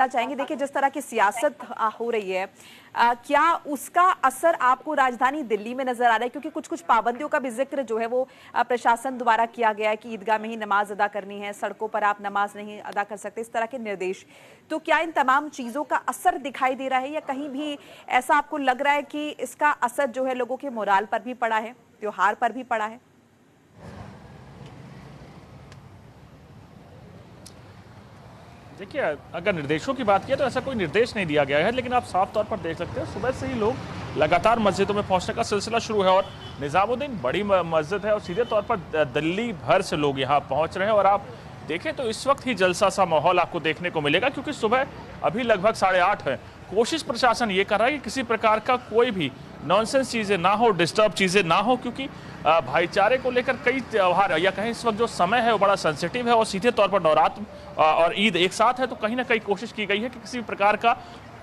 जानना चाहेंगे, देखिए जिस तरह की सियासत हो रही है, क्या उसका असर आपको राजधानी दिल्ली में नजर आ रहा है? क्योंकि कुछ कुछ पाबंदियों का भी जिक्र जो है वो प्रशासन द्वारा किया गया है कि ईदगाह में ही नमाज अदा करनी है, सड़कों पर आप नमाज नहीं अदा कर सकते, इस तरह के निर्देश। तो क्या इन तमाम चीजों का असर दिखाई दे रहा है, या कहीं भी ऐसा आपको लग रहा है कि इसका असर जो है लोगों के मोराल पर भी पड़ा है, त्योहार पर भी पड़ा है? देखिए, अगर निर्देशों की बात किया तो ऐसा कोई निर्देश नहीं दिया गया है, लेकिन आप साफ तौर पर देख सकते हैं सुबह से ही लोग लगातार मस्जिदों में पहुंचने का सिलसिला शुरू है। और निजामुद्दीन बड़ी मस्जिद है और सीधे तौर पर दिल्ली भर से लोग यहां पहुंच रहे हैं। और आप देखें तो इस वक्त ही जलसा सा माहौल आपको देखने को मिलेगा, क्योंकि सुबह अभी लगभग 8:30 है। कोशिश प्रशासन ये कर रहा है कि किसी प्रकार का कोई भी नॉनसेंस चीज़ें ना हो, डिस्टर्ब चीज़ें ना हो, क्योंकि भाईचारे को लेकर कई त्यौहार या कहीं इस वक्त जो समय है वो बड़ा सेंसिटिव है और सीधे तौर पर नवरात्र और ईद एक साथ है। तो कहीं ना कहीं कोशिश की गई है कि किसी प्रकार का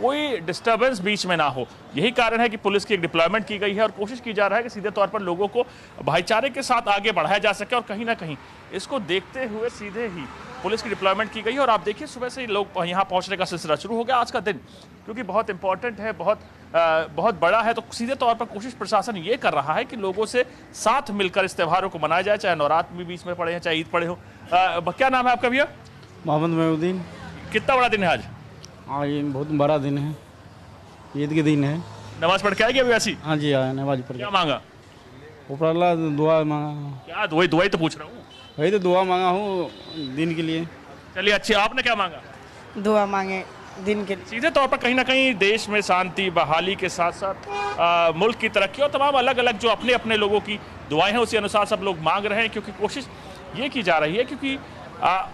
कोई डिस्टर्बेंस बीच में ना हो। यही कारण है कि पुलिस की एक डिप्लॉयमेंट की गई है और कोशिश की जा रहा है कि सीधे तौर पर लोगों को भाईचारे के साथ आगे बढ़ाया जा सके। और कहीं ना कहीं इसको देखते हुए सीधे ही पुलिस की डिप्लॉयमेंट की गई है। और आप देखिए सुबह से ही लोग यहाँ पहुँचने का सिलसिला शुरू हो गया। आज का दिन क्योंकि बहुत इंपॉर्टेंट है, बहुत बड़ा है, तो सीधे तौर पर कोशिश प्रशासन ये कर रहा है कि लोगों से साथ मिलकर इस त्योहारों को मनाया जाए, चाहे नवरात्र भी बीच में पड़े हैं, चाहे ईद पड़े हो। क्या नाम है आपका भैया? मोहम्मद महमूद्दीन। कितना बड़ा दिन है आज? हाँ, ये बहुत बड़ा दिन है, ईद के दिन है। नमाज पढ़ के आएगी अभी ऐसी? हाँ जी, आया नमाज पढ़। क्या मांगा? ऊपर अल्लाह दुआ मांगा। क्या दुआई तो पूछ रहा हूँ। वही तो दुआ मांगा हूँ दिन के लिए। चलिए अच्छी, आपने क्या मांगा? दुआ मांगे दिन के लिए। सीधे तौर पर कहीं ना कहीं देश में शांति बहाली के साथ साथ मुल्क की तरक्की और तमाम अलग अलग जो अपने अपने लोगों की दुआएं हैं उसी अनुसार सब लोग मांग रहे हैं। क्योंकि कोशिश ये की जा रही है, क्योंकि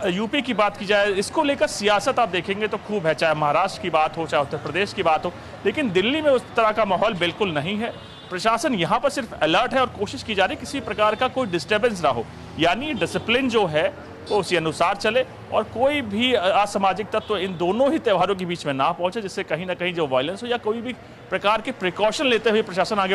यूपी की बात की जाए, इसको लेकर सियासत आप देखेंगे तो खूब है, चाहे महाराष्ट्र की बात हो, चाहे उत्तर प्रदेश की बात हो, लेकिन दिल्ली में उस तरह का माहौल बिल्कुल नहीं है। प्रशासन यहाँ पर सिर्फ अलर्ट है और कोशिश की जा रही है किसी प्रकार का कोई डिस्टर्बेंस ना हो, यानी डिसिप्लिन जो है वो उसी अनुसार चले और कोई भी असामाजिक तत्व इन दोनों ही त्योहारों के बीच में ना पहुंचे, जिससे कहीं ना कहीं जो वायलेंस हो या कोई भी प्रकार के प्रिकॉशन लेते हुए प्रशासन आगे